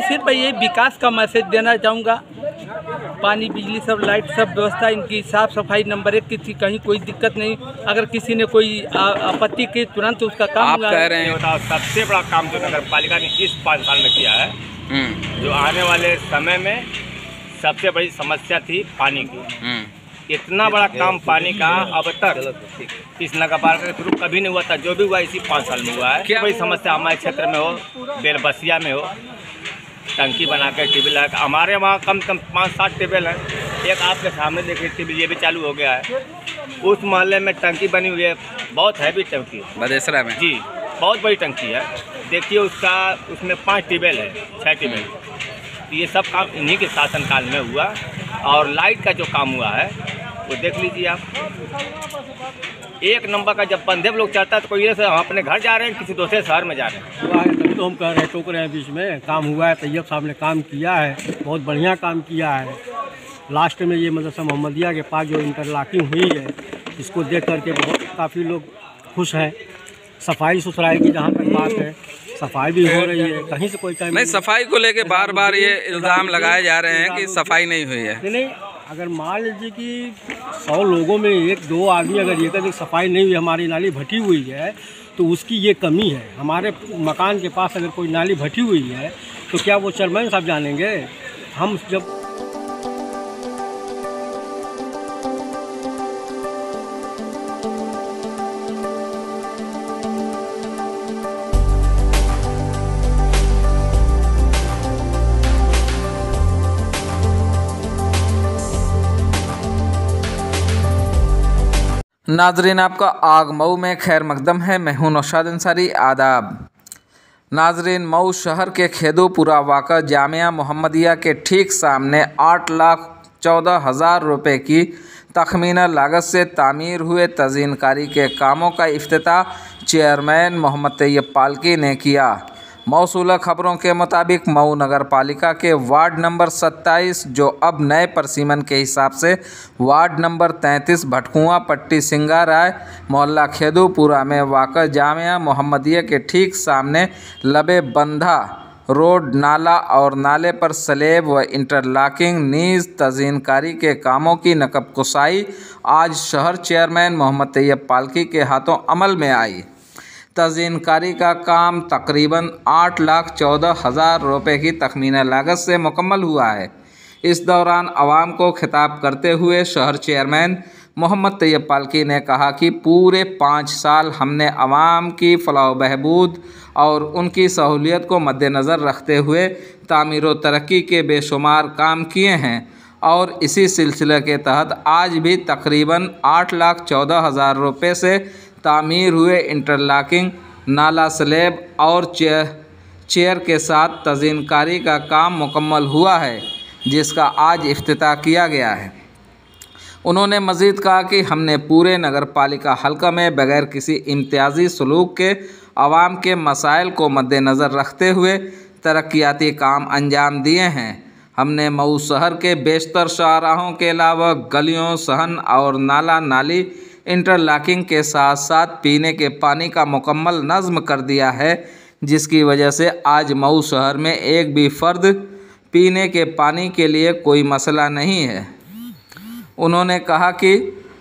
सिर्फ ये विकास का मैसेज देना चाहूँगा। पानी, बिजली, सब लाइट, सब व्यवस्था इनकी साफ़ सफाई नंबर 1 की थी, कहीं कोई दिक्कत नहीं। अगर किसी ने कोई आपत्ति की तुरंत उसका काम आप कह रहे हैं सबसे बड़ा काम जो नगर पालिका ने इस 5 साल में किया है, जो आने वाले समय में सबसे बड़ी समस्या थी पानी की। इतना बड़ा काम पानी का अब तक इस नगर पालिका के थ्रू कभी नहीं हुआ था। जो भी हुआ इसी 5 साल में हुआ है। क्या बड़ी समस्या हमारे क्षेत्र में हो, बेलबसिया में हो, टंकी बना के टेबल लगा के, हमारे वहाँ कम से कम 5-7 टेबल हैं। एक आपके सामने देखिए टेबल ये भी चालू हो गया है। उस मोहल्ले में टंकी बनी हुई है, बहुत हैवी टंकी बदेसरा में जी, बहुत बड़ी टंकी है। देखिए उसमें 5 टेबल है, 6 टेबल। ये सब काम इन्हीं के शासनकाल में हुआ। और लाइट का जो काम हुआ है वो देख लीजिए आप, 1 नंबर का। जब बंदे लोग चाहता है तो कोई से हम अपने घर जा रहे हैं, किसी दूसरे शहर में जा रहे हैं। हुआ है तभी तो हम कह रहे हैं, टोक रहे हैं बीच में। काम हुआ है, तैयब साहब ने काम किया है, बहुत बढ़िया काम किया है। लास्ट में ये मदरसा मोहम्मदिया के पास जो इंटरलॉकिंग हुई है, इसको देख करके बहुत काफ़ी लोग खुश हैं। सफाई सुथराई की जहाँ तक बात है, सफाई भी हो रही है, कहीं से कोई नहीं। सफाई को लेके बार बार ये इल्ज़ाम लगाए जा रहे हैं कि सफाई नहीं हुई है। नहीं, अगर मान लीजिए कि 100 लोगों में 1-2 आदमी अगर ये कहते सफाई नहीं हुई, हमारी नाली भटी हुई है, तो उसकी ये कमी है। हमारे मकान के पास अगर कोई नाली भटी हुई है तो क्या वो चेयरमैन साहब जानेंगे? हम जब नाजरीन, आपका आग मऊ में खैर मकदम है। मैं हूं नौशाद अंसारी। आदाब नाजरीन, मऊ शहर के खेदूपुरा वाक़ा जामिया मोहम्मदिया के ठीक सामने 8,14,000 रुपये की तखमीना लागत से तामीर हुए तज़ीनकारी के कामों का इफ्तिताह चेयरमैन मोहम्मद तैयब पालकी ने किया। मौसूला खबरों के मुताबिक मऊ नगर पालिका के वार्ड नंबर 27, जो अब नए परसीमन के हिसाब से वार्ड नंबर 33 भटकुआं पट्टी सिंगाराय मोहल्ला खेदूपुरा में वाक़ा जामिया मोहम्मदिया के ठीक सामने लबे बंधा रोड, नाला और नाले पर स्लेब व इंटरलॉकिंग नीज़ तज़ीनकारी के कामों की नकब कुसाई आज शहर चेयरमैन मोहम्मद तैयब पालकी के हाथों अमल में आई। तज़ीनकारी का काम तकरीबन 8,14,000 रुपये की तखमीना लागत से मुकम्मल हुआ है। इस दौरान आवाम को खिताब करते हुए शहर चेयरमैन मोहम्मद तैयब पालकी ने कहा कि पूरे 5 साल हमने आवाम की फलाह बहबूद और उनकी सहूलियत को मद्देनज़र रखते हुए तामीर व तरक्की के बेशुमार काम किए हैं और इसी सिलसिले के तहत आज भी तकरीबन 8,14,000 रुपये से तामीर हुए इंटरलॉकिंग, नाला, स्लेब और चेयर के साथ तज़ीनकारी का काम मुकम्मल हुआ है, जिसका आज इफ्तिताह किया गया है। उन्होंने मज़ीद कहा कि हमने पूरे नगर पालिका हल्का में बग़ैर किसी इम्तियाज़ी सलूक के आवाम के मसाइल को मद्देनज़र रखते हुए तरक्याती काम अंजाम दिए हैं। हमने मऊ शहर के बेशतर शाहराहों के अलावा गलियों, सहन और नाला नाली इंटरलॉकिंग के साथ साथ पीने के पानी का मुकम्मल नज़्म कर दिया है, जिसकी वजह से आज मऊ शहर में एक भी फ़र्द पीने के पानी के लिए कोई मसला नहीं है। उन्होंने कहा कि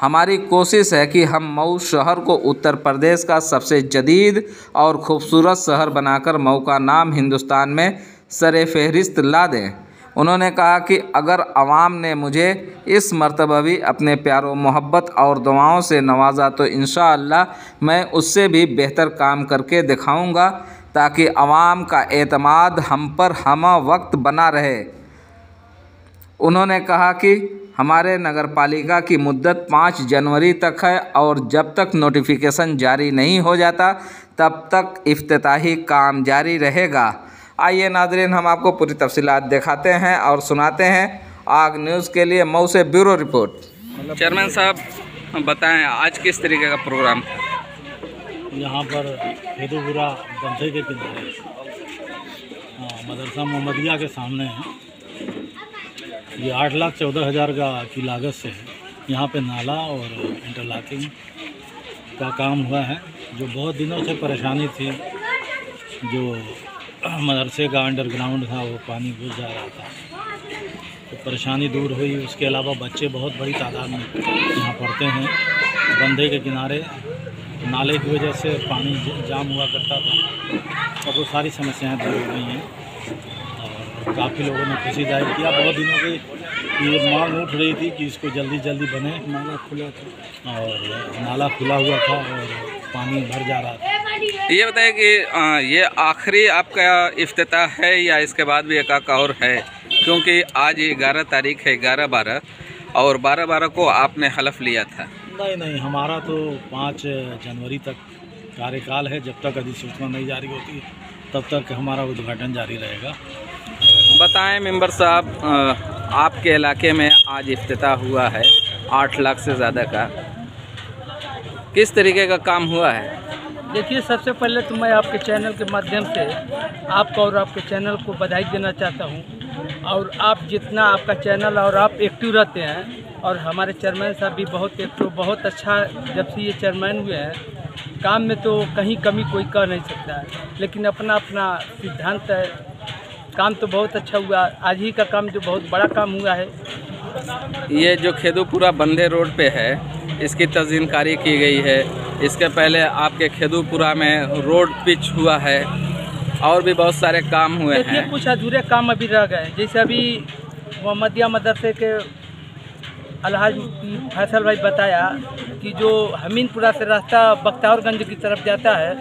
हमारी कोशिश है कि हम मऊ शहर को उत्तर प्रदेश का सबसे जदीद और ख़ूबसूरत शहर बनाकर मऊ का नाम हिंदुस्तान में सरे फहरिस्त ला दें। उन्होंने कहा कि अगर आवाम ने मुझे इस मर्तबा भी अपने प्यारो मोहब्बत और दुआओं से नवाजा तो इंशाअल्लाह मैं उससे भी बेहतर काम करके दिखाऊंगा, ताकि आवाम का एतमाद हम पर हमा वक्त बना रहे। उन्होंने कहा कि हमारे नगर पालिका की मुद्दत 5 जनवरी तक है और जब तक नोटिफिकेशन जारी नहीं हो जाता तब तक इफ्तिताही काम जारी रहेगा। आइए नाज़रीन, हम आपको पूरी तफसीलात दिखाते हैं और सुनाते हैं। आग न्यूज़ के लिए मऊ से ब्यूरो रिपोर्ट। चेयरमैन साहब बताएं, आज किस तरीके का प्रोग्राम था? यहाँ पर खेदूपुरा बंधे के किनारे मदरसा मोहम्मदिया के सामने है। ये 8,14,000 की लागत से है। यहाँ पे नाला और इंटरलॉकिंग का काम हुआ है, जो बहुत दिनों से परेशानी थी, जो मदरसे का अंडरग्राउंड था, वो पानी घुस जा रहा था, तो परेशानी दूर हुई। उसके अलावा बच्चे बहुत बड़ी तादाद में यहाँ पढ़ते हैं। बंधे के किनारे नाले की वजह से पानी जाम हुआ करता था, और वो सारी समस्याएं दूर हो गई हैं। और काफ़ी लोगों ने खुशी जाहिर किया। बहुत दिनों की ये मांग उठ रही थी कि इसको जल्दी जल्दी बने। नाला खुला था और नाला खुला हुआ था और पानी भर जा रहा था। ये बताइए कि ये आखिरी आपका इफ्तिताह है या इसके बाद भी एक और है? क्योंकि आज 11 तारीख है, 11/12 और 12/12 को आपने हलफ लिया था। नहीं, हमारा तो 5 जनवरी तक कार्यकाल है। जब तक अधिसूचना नहीं जारी होती तब तक हमारा उद्घाटन जारी रहेगा। बताएं मेंबर साहब, आपके इलाके में आज इफ्तिताह हुआ है 8 लाख से ज़्यादा का, किस तरीके का काम हुआ है? देखिए, सबसे पहले तो मैं आपके चैनल के माध्यम से आपको और आपके चैनल को बधाई देना चाहता हूं। और आप जितना आपका चैनल और आप एक्टिव रहते हैं, और हमारे चेयरमैन साहब भी बहुत एक्टिव, बहुत अच्छा जब से ये चेयरमैन हुए हैं, काम में तो कहीं कमी कोई कर नहीं सकता है, लेकिन अपना अपना सिद्धांत है। काम तो बहुत अच्छा हुआ। आज ही का काम जो बहुत बड़ा काम हुआ है, ये जो खेदूपुरा बंधे रोड पे है, इसकी तज़ीनकारी की गई है। इसके पहले आपके खेदूपुरा में रोड पिच हुआ है और भी बहुत सारे काम हुए देखिए, हैं। कुछ अधूरे काम अभी रह गए। जैसे अभी मोहम्मदिया मदरसे के अलहाज फैसल भाई बताया कि जो हमीनपुरा से रास्ता बख्तियारगंज की तरफ जाता है,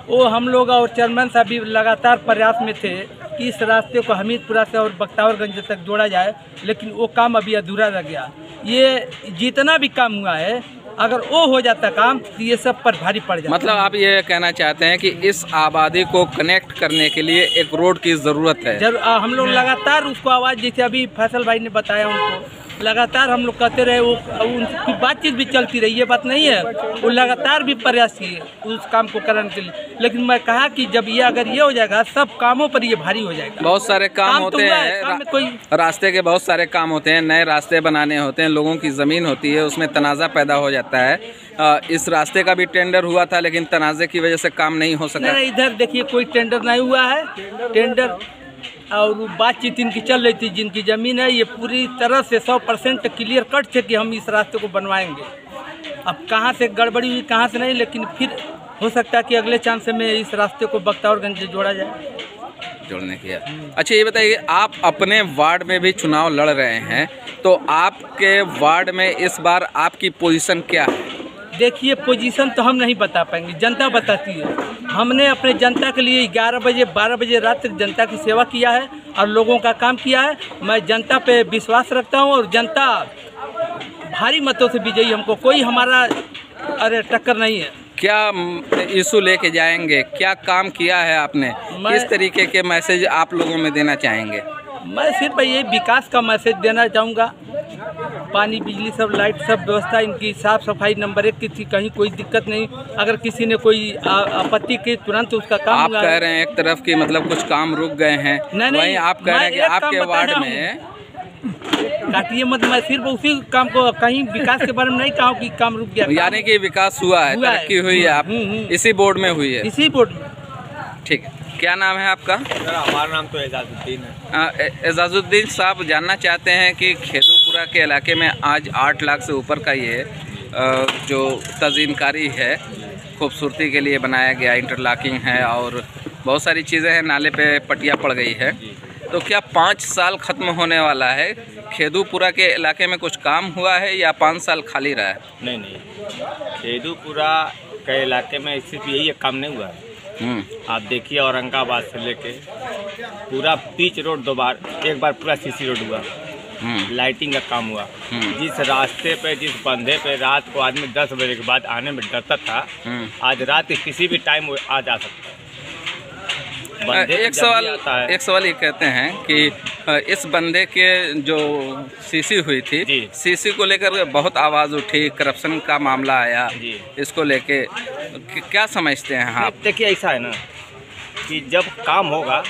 वो हम लोग और चेयरमैन साहब भी लगातार प्रयास में थे कि इस रास्ते को हमीदपुरा से और बख्तियारगंज तक जोड़ा जाए, लेकिन वो काम अभी अधूरा रह गया। ये जितना भी काम हुआ है, अगर वो हो जाता काम तो ये सब पर भारी पड़ जाता। मतलब आप ये कहना चाहते हैं कि इस आबादी को कनेक्ट करने के लिए एक रोड की ज़रूरत है? जरूर। हम लोग लगातार उसको आवाज़, जैसे अभी फैसल भाई ने बताया, उनको लगातार हम लोग कहते रहे, वो उनकी बातचीत भी चलती रही, ये बात नहीं है। वो लगातार भी प्रयास किए उस काम को करने के लिए, लेकिन मैं कहा कि जब ये अगर ये हो जाएगा, सब कामों पर ये भारी हो जाएगा। बहुत सारे काम होते हैं, रास्ते के बहुत सारे काम होते हैं, नए रास्ते बनाने होते हैं, लोगों की ज़मीन होती है, उसमें तनाज़ा पैदा हो जाता है। इस रास्ते का भी टेंडर हुआ था, लेकिन तनाज़े की वजह से काम नहीं हो सका। नहीं, इधर देखिए कोई टेंडर नहीं हुआ है। टेंडर और बातचीत इनकी चल रही थी। जिनकी ज़मीन है, ये पूरी तरह से 100% क्लियर कट थे कि हम इस रास्ते को बनवाएंगे। अब कहाँ से गड़बड़ी हुई, कहाँ से नहीं, लेकिन फिर हो सकता है कि अगले चांस में इस रास्ते को बख्तियारगंज से जोड़ा जाए। जोड़ने की। अच्छा, ये बताइए, आप अपने वार्ड में भी चुनाव लड़ रहे हैं, तो आपके वार्ड में इस बार आपकी पोजीशन क्या है? देखिए, पोजीशन तो हम नहीं बता पाएंगे, जनता बताती है। हमने अपने जनता के लिए 11 बजे 12 बजे रात तक जनता की सेवा किया है और लोगों का काम किया है। मैं जनता पे विश्वास रखता हूं और जनता भारी मतों से विजयी, हमको कोई हमारा टक्कर नहीं है। क्या इशू लेके जाएंगे? क्या काम किया है आपने? किस तरीके के मैसेज आप लोगों में देना चाहेंगे? मैं सिर्फ ये विकास का मैसेज देना चाहूँगा। पानी, बिजली, सब लाइट, सब व्यवस्था इनकी साफ़ सफाई नंबर 1 की थी, कहीं कोई दिक्कत नहीं। अगर किसी ने कोई आपत्ति की, तुरंत उसका काम आप कह रहे हैं एक तरफ की मतलब कुछ काम रुक गए हैं, वहीं आप कह रहे हैं कि आपके वार्ड में काटिए मत। मैं सिर्फ उसी काम को, कहीं विकास के बारे में नहीं कहा कि काम रुक गया। यानी कि विकास हुआ है, तरक्की हुई है, आप इसी बोर्ड में हुई है? इसी बोर्ड में। ठीक है, क्या नाम है आपका? हमारा नाम तो एजाजुद्दीन है। एजाजुद्दीन साहब, जानना चाहते हैं कि खेदूपुरा के इलाके में आज 8 लाख से ऊपर का ये जो तज़ीनकारी है, खूबसूरती के लिए बनाया गया, इंटरलॉकिंग है और बहुत सारी चीज़ें हैं, नाले पे पट्टियाँ पड़ गई है, तो क्या 5 साल ख़त्म होने वाला है? खेदूपुरा के इलाके में कुछ काम हुआ है या 5 साल खाली रहा है? नहीं, खेदूपुरा के इलाके में सिर्फ यही एक काम नहीं हुआ है। आप देखिए, औरंगाबाद से लेके पूरा पिच रोड एक बार पूरा सीसी रोड हुआ, लाइटिंग का काम हुआ। जिस रास्ते पे, जिस बंधे पे रात को आदमी 10 बजे के बाद आने में डरता था, आज रात के किसी भी टाइम आ जा सकता है। एक सवाल ये कहते हैं कि इस बंदे के जो सीसी हुई थी, सीसी को लेकर बहुत आवाज़ उठी, करप्शन का मामला आया, इसको लेके क्या समझते हैं आप? देखिए, ऐसा है ना कि जब काम होगा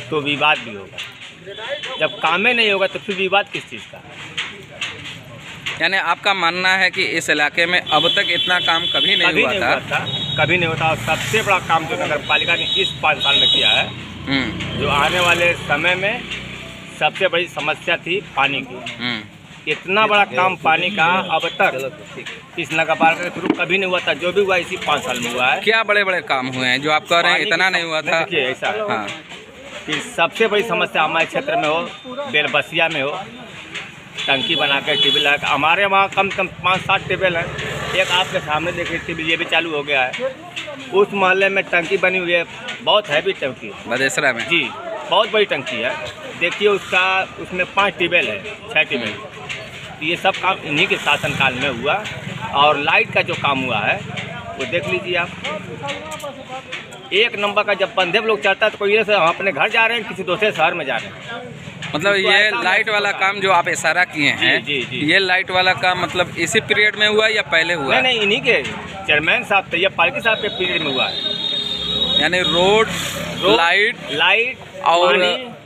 तो विवाद भी होगा, जब काम ही नहीं होगा तो फिर विवाद किस चीज़ का? यानी आपका मानना है कि इस इलाके में अब तक इतना काम कभी नहीं हुआ था? कभी नहीं होता। और सबसे बड़ा काम जो नगर पालिका ने इस 5 साल में किया है, जो आने वाले समय में सबसे बड़ी समस्या थी पानी की। इतना बड़ा काम पानी का अब तक इस नगर पालिका के थ्रू कभी नहीं हुआ था। जो भी हुआ इसी 5 साल में हुआ है। क्या बड़े बड़े काम हुए हैं जो आप कह रहे हैं इतना नहीं हुआ था? देखिए ऐसा है हाँ, कि सबसे बड़ी समस्या हमारे क्षेत्र में हो, बेलबसिया में हो, टंकी बना के टेबल लगा के, हमारे वहाँ कम से कम 5-7 टेबल हैं। एक आपके सामने देखिए टेबल ये भी चालू हो गया है। उस मोहल्ले में टंकी बनी हुई है, बहुत हैवी टंकी बदेसरा में। जी, बहुत बड़ी टंकी है। देखिए उसमें 5 टेबल है, 6 टेबल। ये सब काम इन्हीं के शासनकाल में हुआ। और लाइट का जो काम हुआ है वो देख लीजिए आप, एक नंबर का। जब बंदे लोग चलता है तो कोई से हम अपने घर जा रहे हैं, किसी दूसरे शहर में जा रहे हैं। मतलब ये लाइट वाला काम जो आप इशारा किए हैं, जी। ये लाइट वाला काम मतलब इसी पीरियड में हुआ या पहले हुआ? नहीं, इन्हीं के चेयरमैन साहब तैयब पालकी साहब के पीरियड में हुआ है। यानी रोड, लाइट और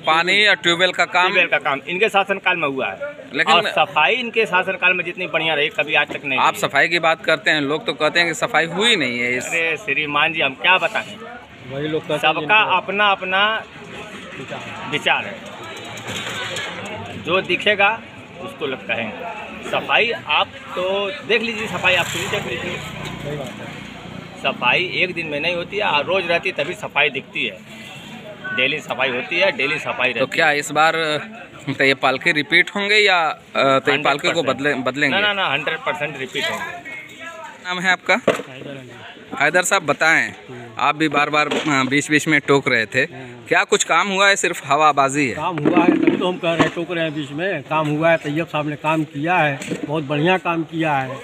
पानी और ट्यूबवेल का काम इनके शासनकाल में हुआ है। लेकिन और सफाई इनके शासनकाल में जितनी बढ़िया रही कभी आज तक नहीं। आप सफाई की बात करते हैं, लोग तो कहते हैं कि सफाई हुई नहीं है। अरे श्रीमान जी, हम क्या बताएं, वही लोग कहते हैं सबका अपना अपना विचार है। जो दिखेगा उसको लोग कहेंगे। सफाई आप तो देख लीजिए, सफाई आप खुद देख लीजिए। सही बात है। सफाई एक दिन में नहीं होती है, रोज रहती तभी सफाई दिखती है। डेली सफाई होती है, डेली सफाई रहती है। तो क्या इस बार तैयब पालकी रिपीट होंगे या तैयब पालकी को बदलेंगे? ना 100% रिपीट होंगे। नाम है आपका? हैदर साहब, बताएं, आप भी बार बार बीच में टोक रहे थे, क्या कुछ काम हुआ है सिर्फ हवाबाजी है? काम हुआ है तभी तो हम कह रहे हैं, टोक रहे हैं बीच में। काम हुआ है, तैयब साहब ने काम किया है, बहुत बढ़िया काम किया है।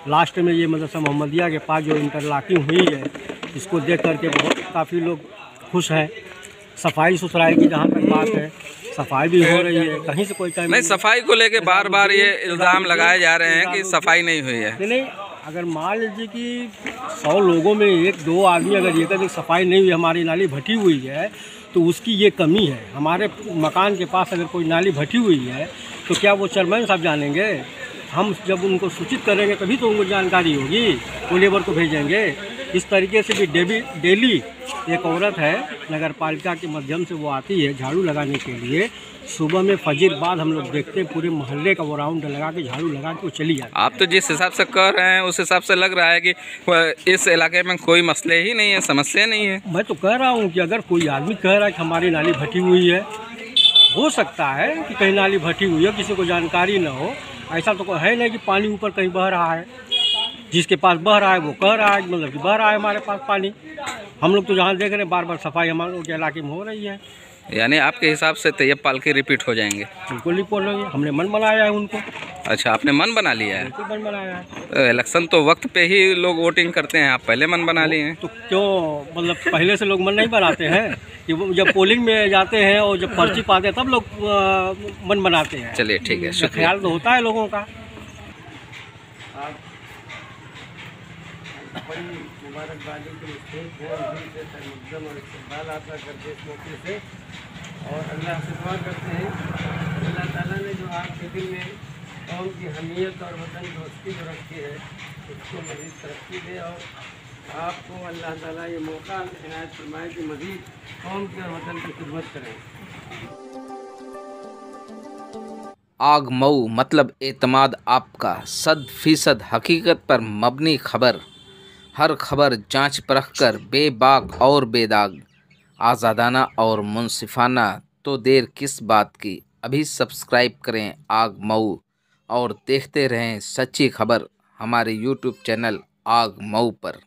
लास्ट में ये मदरसा मोहम्मदिया के पास जो इंटरलॉकिंग हुई है, इसको देख करके बहुत काफ़ी लोग खुश हैं। सफाई सुथराई की जहाँ तक बात है, सफाई भी हो रही है, कहीं से कोई कमी नहीं। सफाई को लेके बार बार ये इल्ज़ाम लगाए जा रहे हैं कि सफाई नहीं हुई है। नहीं, अगर मान लीजिए कि 100 लोगों में 1-2 आदमी अगर ये कहते सफाई नहीं हुई, हमारी नाली भटी हुई है, तो उसकी ये कमी है। हमारे मकान के पास अगर कोई नाली भटी हुई है तो क्या वो चेयरमैन साहब जानेंगे? हम जब उनको सूचित करेंगे तभी तो उनको जानकारी होगी, वो लेबर को भेजेंगे। इस तरीके से भी डेली एक औरत है, नगर पालिका के माध्यम से वो आती है झाड़ू लगाने के लिए। सुबह में फजर बाद हम लोग देखते हैं, पूरे मोहल्ले का वो राउंड लगा के झाड़ू लगा के वो चली जाती है। आप तो जिस हिसाब से कह रहे हैं उस हिसाब से लग रहा है कि इस इलाके में कोई मसले ही नहीं है, समस्या नहीं है। मैं तो कह रहा हूँ कि अगर कोई आदमी कह रहा है कि हमारी नाली भटी हुई है, हो सकता है कि कहीं नाली भटी हुई है, किसी को जानकारी ना हो। ऐसा तो है नहीं कि पानी ऊपर कहीं बह रहा है। जिसके पास बह रहा है वो कह रहा है, मतलब कि बह रहा है हमारे पास पानी। हम लोग तो जहाँ देख रहे हैं बार बार सफाई हमारे लोग के इलाके में हो रही है। यानी आपके हिसाब से तैयब पालकी रिपीट हो जाएंगे? बिल्कुल नहीं बोलेंगे, हमने मन बनाया है उनको। अच्छा, आपने मन बना लिया है? बिल्कुल मन बनाया है। तो इलेक्शन तो वक्त पे ही लोग वोटिंग करते हैं, आप पहले मन बना लिए हैं? तो क्यों, मतलब पहले से लोग मन नहीं बनाते हैं कि जब पोलिंग में जाते हैं और जब पर्ची पाते हैं तब लोग मन बनाते हैं। चलिए ठीक है, शुक्रिया। ख्याल तो होता है लोगों का। बड़ी मुबारकबादी के लिए और इस्तेमाल आता करते इस मौके से, और अल्लाह से दुआ करते हैं अल्लाह ताला ने जो आपके दिल में कौम की हमीयत और वतन दोस्ती जो रखी है उसको मज़ीद तरक्की दे, और आपको अल्लाह ताला ये मौका इनायत फरमाए कि मज़ीद कौम की और वतन की खिदमत करें। आग मऊ मतलब एतमाद आपका 100% हकीकत पर मबनी खबर। हर खबर जांच परख कर बेबाक और बेदाग, आज़ादाना और मुनसिफाना, तो देर किस बात की। अभी सब्सक्राइब करें आग मऊ और देखते रहें सच्ची खबर हमारे YouTube चैनल आग मऊ पर।